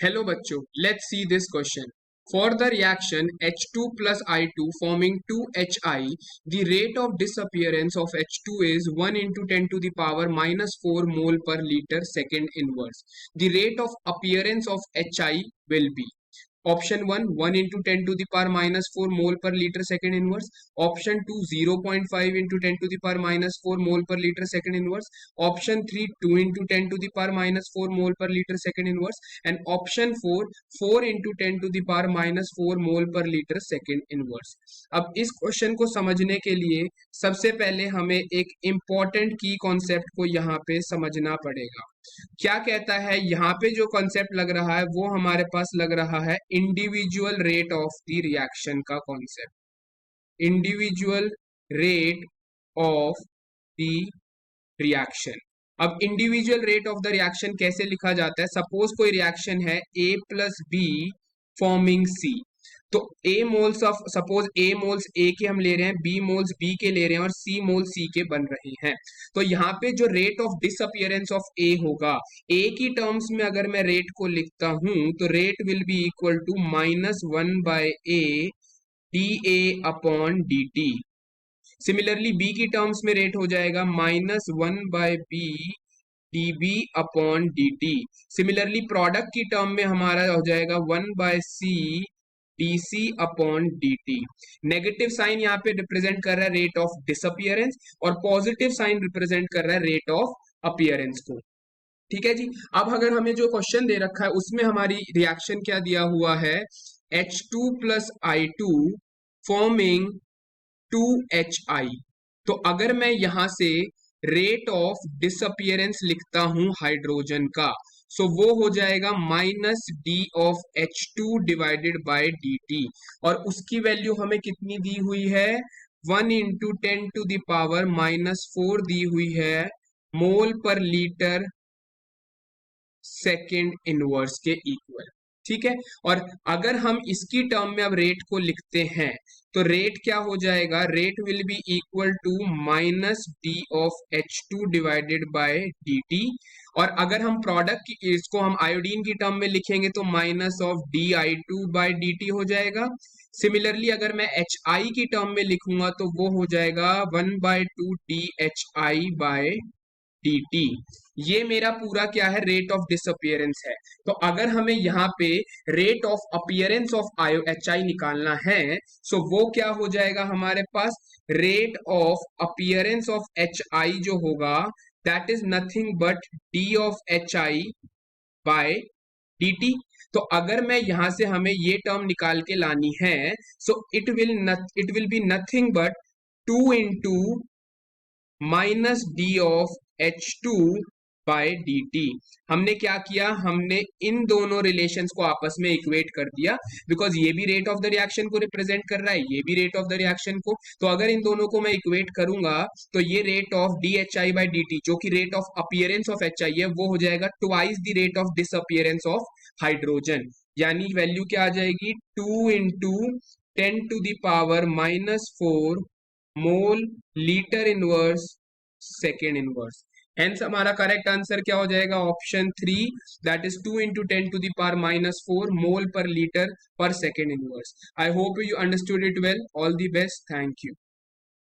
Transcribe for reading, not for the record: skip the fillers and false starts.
Hello बच्चों, let's see this question. For the reaction H2 plus I2 forming 2HI, the rate of disappearance of H2 is 1 into 10 to the power minus 4 mole per liter second inverse. The rate of appearance of HI will be option 1 1 into 10 to the power minus 4 mole per liter second inverse, option 2 0.5 into 10 to the power minus 4 mole per liter second inverse, option 3 2 into 10 to the power minus 4 mole per liter second inverse, and option 4 4 into 10 to the power minus 4 mole per liter second inverse. अब इस question को समझने के लिए सबसे पहले हमें एक इम्पॉर्टेंट की कॉन्सेप्ट को यहाँ पे समझना पड़ेगा. क्या कहता है यहाँ पे जो कॉन्सेप्ट लग रहा है वो हमारे पास लग रहा है individual rate of the reaction का concept. Individual rate of the reaction. अब individual rate of the reaction कैसे लिखा जाता है? सपोज कोई रिएक्शन है A plus B forming C. तो A moles of suppose A moles A के हम ले रहे हैं, B मोल्स B के ले रहे हैं और C मोल्स C के बन रहे हैं. तो यहाँ पे जो rate of disappearance of A होगा, A की टर्म्स में अगर मैं रेट को लिखता हूं तो rate will be equal to -1/A dA upon dt. Similarly B की टर्म्स में रेट हो जाएगा -1/B dB upon dt. Similarly product की टर्म में हमारा हो जाएगा 1/C dC upon dt. Negative sign यहाँ पे रिप्रेजेंट कर रहा है रेट ऑफ डिसअपियरेंस और पॉजिटिव साइन रिप्रेजेंट कर रहा है रेट ऑफ अपीयरेंस को. ठीक है जी. अब अगर हमें जो क्वेश्चन दे रखा है उसमें हमारी रिएक्शन क्या दिया हुआ है, H2 plus I2 forming 2HI. तो अगर मैं यहां से रेट ऑफ डिसअपियरेंस लिखता हूं हाइड्रोजन का, सो वो हो जाएगा -d of H2 divided by dt. और उसकी वैल्यू हमें कितनी दी हुई है? 1 इंटू 10 टू द पावर -4 दी हुई है मोल पर लीटर सेकेंड इनवर्स के इक्वल. ठीक है. और अगर हम इसकी टर्म में अब रेट को लिखते हैं तो रेट क्या हो जाएगा? Rate will be equal to -d of H2 divided by dt. और अगर हम प्रोडक्ट की इसको हम आयोडीन की टर्म में लिखेंगे तो -di2 बाय dt हो जाएगा. सिमिलरली अगर मैं HI की टर्म में लिखूंगा तो वो हो जाएगा 1/2 dHI बाय dt. ये मेरा पूरा क्या है? रेट ऑफ डिसअपियरेंस है. तो अगर हमें यहाँ पे rate of appearance of HI निकालना है सो वो क्या हो जाएगा हमारे पास? Rate of appearance of HI जो होगा that is nothing but d of HI by dt. तो अगर मैं यहां से हमें ये टर्म निकाल के लानी है so it will be nothing but 2 into -d of H2 by dt. हमने क्या किया? हमने इन दोनों रिलेशंस को आपस में इक्वेट कर दिया बिकॉज ये भी रेट ऑफ द रिएक्शन को रिप्रेजेंट कर रहा है, ये भी रेट ऑफ द रिएक्शन को. तो अगर इन दोनों को मैं इक्वेट करूंगा तो ये rate of dHI by dt जो कि rate of appearance of HI है वो हो जाएगा twice the rate of disappearance of hydrogen. यानी वैल्यू क्या आ जाएगी? 2 into 10 to the power -4 mole litre inverse second inverse. Hence हमारा करेक्ट आंसर क्या हो जाएगा? Option 3 that is 2 into 10 to the power -4 mole per litre per second inverse. I hope you understood it well. All the best. Thank you.